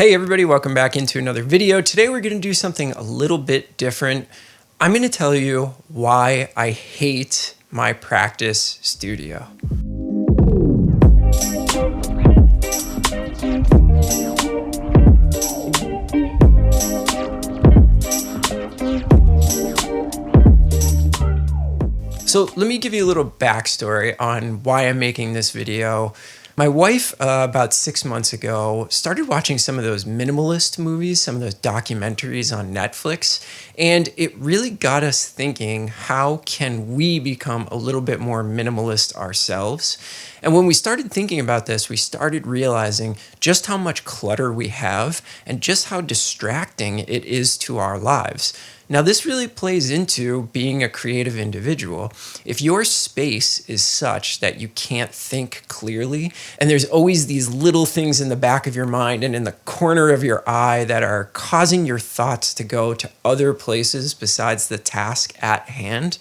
Hey everybody, welcome back into another video. Today we're going to do something a little bit different. I'm going to tell you why I hate my practice studio. So let me give you a little backstory on why I'm making this video. My wife, about 6 months ago, started watching some of those minimalist movies, some of those documentaries on Netflix, and it really got us thinking, how can we become a little bit more minimalist ourselves? And when we started thinking about this, we started realizing just how much clutter we have and just how distracting it is to our lives. Now, this really plays into being a creative individual. If your space is such that you can't think clearly, and there's always these little things in the back of your mind and in the corner of your eye that are causing your thoughts to go to other places besides the task at hand,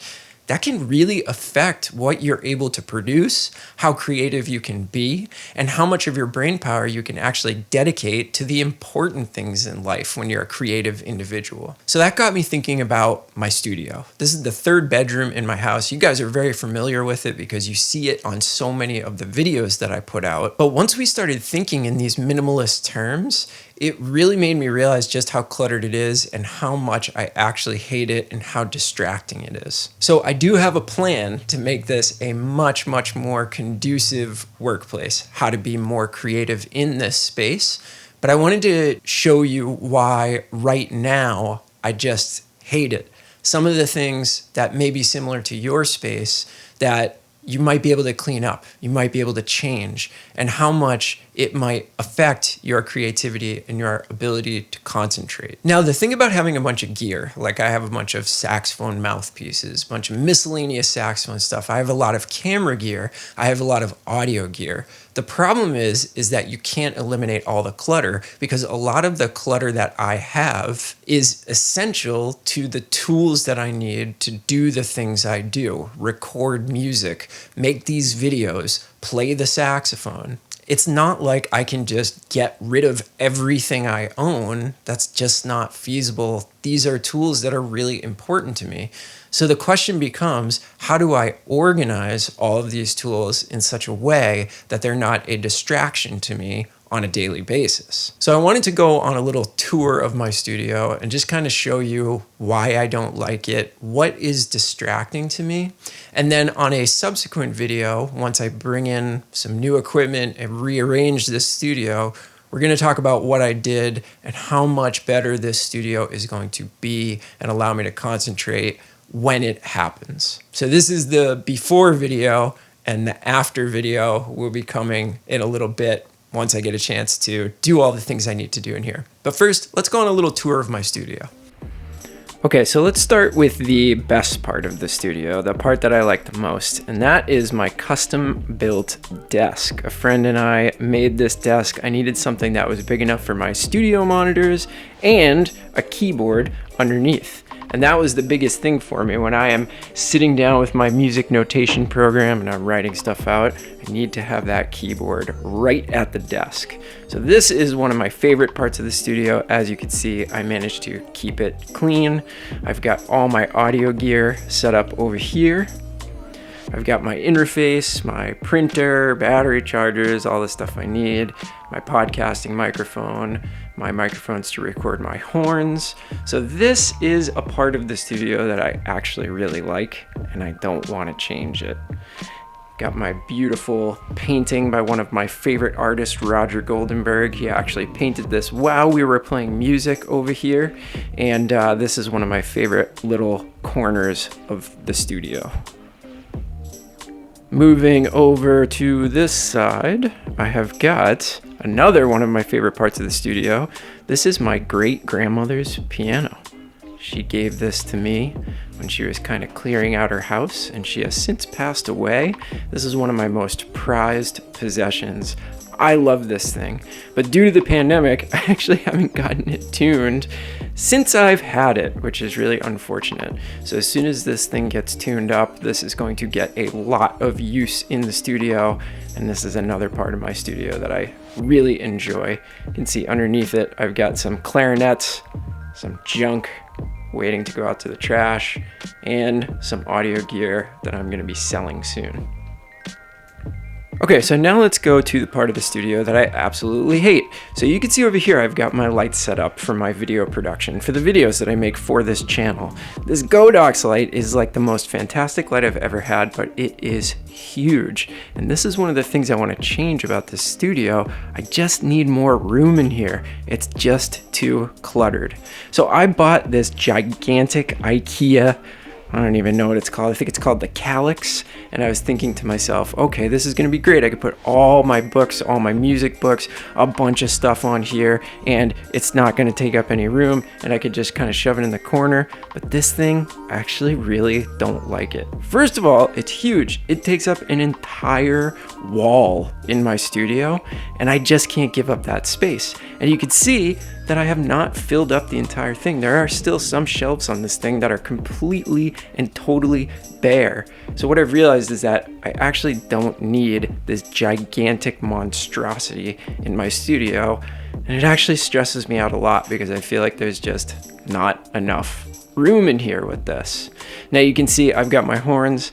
that can really affect what you're able to produce, how creative you can be, and how much of your brain power you can actually dedicate to the important things in life when you're a creative individual. So that got me thinking about my studio. This is the third bedroom in my house. You guys are very familiar with it because you see it on so many of the videos that I put out. But once we started thinking in these minimalist terms, it really made me realize just how cluttered it is and how much I actually hate it and how distracting it is. So I do have a plan to make this a much more conducive workplace, how to be more creative in this space. But I wanted to show you why right now I just hate it. Some of the things that may be similar to your space that you might be able to clean up, you might be able to change, and how much it might affect your creativity and your ability to concentrate. Now, the thing about having a bunch of gear, like I have a bunch of saxophone mouthpieces, a bunch of miscellaneous saxophone stuff, I have a lot of camera gear, I have a lot of audio gear. The problem is that you can't eliminate all the clutter because a lot of the clutter that I have is essential to the tools that I need to do the things I do, record music, make these videos, play the saxophone. It's not like I can just get rid of everything I own. That's just not feasible. These are tools that are really important to me. So the question becomes, how do I organize all of these tools in such a way that they're not a distraction to me on a daily basis? So I wanted to go on a little tour of my studio and just kind of show you why I don't like it, what is distracting to me. And then on a subsequent video, once I bring in some new equipment and rearrange this studio, we're going to talk about what I did and how much better this studio is going to be and allow me to concentrate when it happens. So this is the before video, and the after video will be coming in a little bit once I get a chance to do all the things I need to do in here. But first, let's go on a little tour of my studio. Okay, so let's start with the best part of the studio, the part that I like the most, and that is my custom-built desk. A friend and I made this desk. I needed something that was big enough for my studio monitors and a keyboard underneath. And that was the biggest thing for me. When I am sitting down with my music notation program and I'm writing stuff out, I need to have that keyboard right at the desk. So this is one of my favorite parts of the studio. As you can see, I managed to keep it clean. I've got all my audio gear set up over here. I've got my interface, my printer, battery chargers, all the stuff I need, my podcasting microphone, my microphones to record my horns. So this is a part of the studio that I actually really like, and I don't want to change it. Got my beautiful painting by one of my favorite artists, Roger Goldenberg. He actually painted this while we were playing music over here, and this is one of my favorite little corners of the studio. Moving over to this side, I have got another one of my favorite parts of the studio. This is my great-grandmother's piano. She gave this to me when she was kind of clearing out her house, and she has since passed away. This is one of my most prized possessions. I love this thing, but due to the pandemic, I actually haven't gotten it tuned since I've had it, which is really unfortunate. So as soon as this thing gets tuned up, this is going to get a lot of use in the studio, and this is another part of my studio that I really enjoy. You can see underneath it, I've got some clarinets, some junk waiting to go out to the trash, and some audio gear that I'm gonna be selling soon. Okay, so now let's go to the part of the studio that I absolutely hate. So you can see over here, I've got my lights set up for my video production, for the videos that I make for this channel. This Godox light is like the most fantastic light I've ever had, but it is huge. And this is one of the things I want to change about this studio. I just need more room in here. It's just too cluttered. So I bought this gigantic IKEA, I don't even know what it's called. I think it's called the Calyx. And I was thinking to myself, okay, this is gonna be great. I could put all my books, all my music books, a bunch of stuff on here, and it's not gonna take up any room, and I could just kind of shove it in the corner. But this thing, I actually really don't like it. First of all, it's huge. It takes up an entire wall in my studio, and I just can't give up that space. And you can see that I have not filled up the entire thing. There are still some shelves on this thing that are completely and totally bare. So what I've realized is that I actually don't need this gigantic monstrosity in my studio, and it actually stresses me out a lot because I feel like there's just not enough room in here with this. Now you can see I've got my horns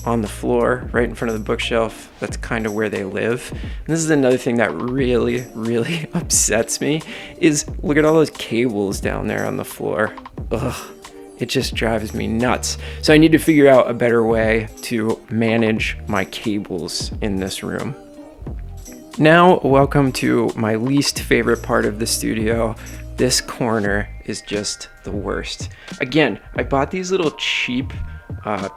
on the floor right in front of the bookshelf. That's kind of where they live. And this is another thing that really, really upsets me is look at all those cables down there on the floor. Ugh, it just drives me nuts. So I need to figure out a better way to manage my cables in this room. Now, welcome to my least favorite part of the studio. This corner is just the worst. Again, I bought these little cheap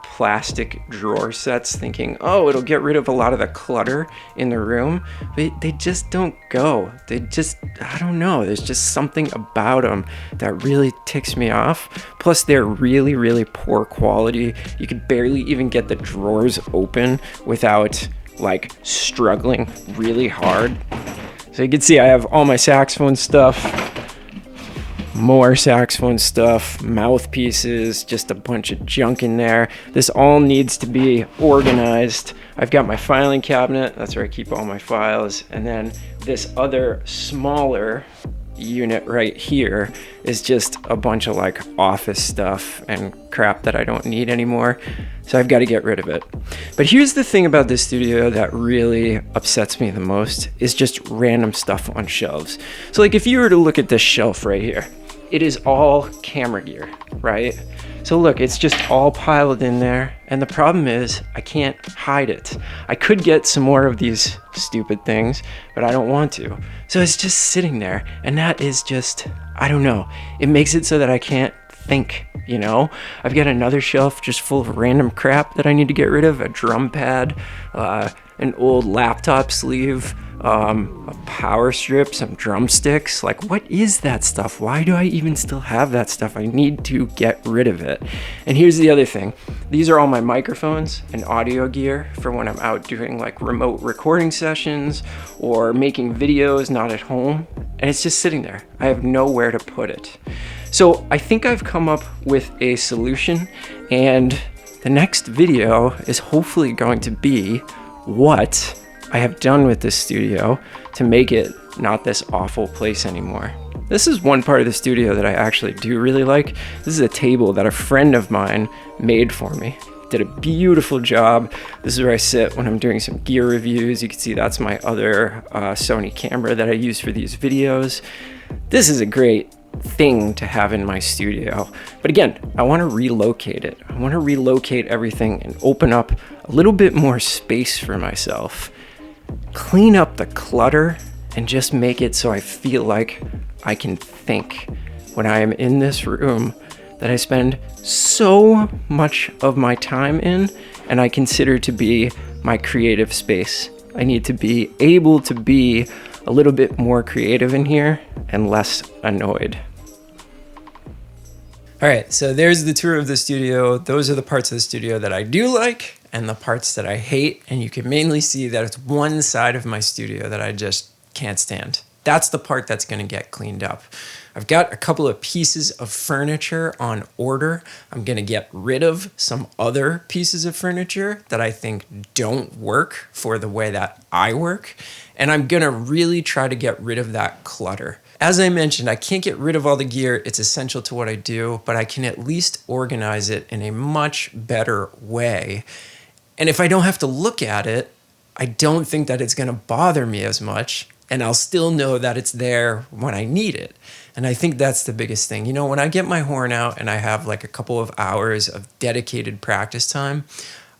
plastic drawer sets thinking, oh, it'll get rid of a lot of the clutter in the room, but they just don't go. They just, I don't know, there's just something about them that really ticks me off. Plus they're really, really poor quality. You could barely even get the drawers open without like struggling really hard. So you can see I have all my saxophone stuff, more saxophone stuff, mouthpieces, just a bunch of junk in there. This all needs to be organized. I've got my filing cabinet, that's where I keep all my files, and then this other smaller unit right here is just a bunch of like office stuff and crap that I don't need anymore. So I've got to get rid of it. But here's the thing about this studio that really upsets me the most is just random stuff on shelves. So like if you were to look at this shelf right here, it is all camera gear, right? So look, it's just all piled in there. And the problem is I can't hide it. I could get some more of these stupid things, but I don't want to. So it's just sitting there. And that is just, I don't know. It makes it so that I can't think, you know? I've got another shelf just full of random crap that I need to get rid of. A drum pad, an old laptop sleeve, a power strip, some drumsticks. Like, what is that stuff? Why do I even still have that stuff? I need to get rid of it. And here's the other thing. These are all my microphones and audio gear for when I'm out doing like remote recording sessions or making videos not at home. And it's just sitting there. I have nowhere to put it. So I think I've come up with a solution, and the next video is hopefully going to be what I have done with this studio to make it not this awful place anymore. This is one part of the studio that I actually do really like. This is a table that a friend of mine made for me. Did a beautiful job. This is where I sit when I'm doing some gear reviews. You can see that's my other Sony camera that I use for these videos. This is a great thing to have in my studio. But again, I want to relocate it. I want to relocate everything and open up a little bit more space for myself. Clean up the clutter and just make it so I feel like I can think when I am in this room that I spend so much of my time in and I consider to be my creative space. I need to be able to be a little bit more creative in here and less annoyed. All right, so there's the tour of the studio. Those are the parts of the studio that I do like and the parts that I hate. And you can mainly see that it's one side of my studio that I just can't stand. That's the part that's going to get cleaned up. I've got a couple of pieces of furniture on order. I'm going to get rid of some other pieces of furniture that I think don't work for the way that I work. And I'm going to really try to get rid of that clutter. As I mentioned, I can't get rid of all the gear. It's essential to what I do, but I can at least organize it in a much better way. And if I don't have to look at it, I don't think that it's going to bother me as much. And I'll still know that it's there when I need it. And I think that's the biggest thing. You know, when I get my horn out and I have like a couple of hours of dedicated practice time,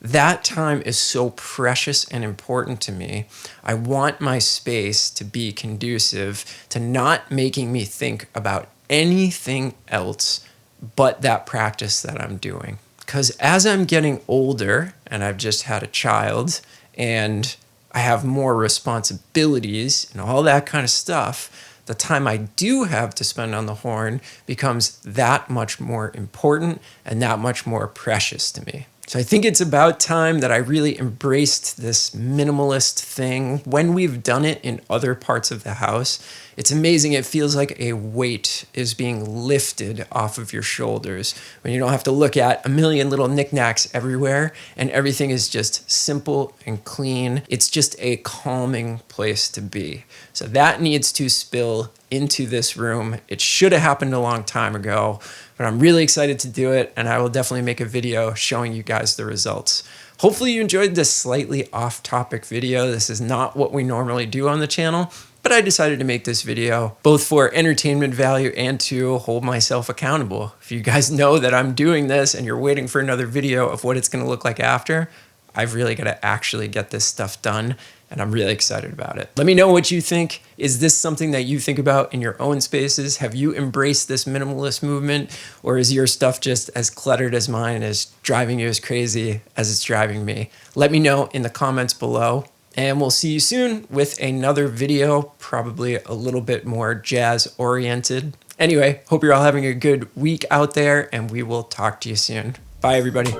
that time is so precious and important to me. I want my space to be conducive to not making me think about anything else but that practice that I'm doing. Because as I'm getting older, and I've just had a child, and I have more responsibilities and all that kind of stuff, the time I do have to spend on the horn becomes that much more important and that much more precious to me. So I think it's about time that I really embraced this minimalist thing. When we've done it in other parts of the house, it's amazing. It feels like a weight is being lifted off of your shoulders when you don't have to look at a million little knickknacks everywhere and everything is just simple and clean. It's just a calming place to be. So that needs to spill into this room. It should have happened a long time ago, but I'm really excited to do it, and I will definitely make a video showing you guys the results. Hopefully you enjoyed this slightly off-topic video. This is not what we normally do on the channel, but I decided to make this video both for entertainment value and to hold myself accountable. If you guys know that I'm doing this and you're waiting for another video of what it's going to look like after, I've really got to actually get this stuff done, and I'm really excited about it. Let me know what you think. Is this something that you think about in your own spaces? Have you embraced this minimalist movement, or is your stuff just as cluttered as mine and is driving you as crazy as it's driving me? Let me know in the comments below, and we'll see you soon with another video, probably a little bit more jazz-oriented. Anyway, hope you're all having a good week out there, and we will talk to you soon. Bye, everybody.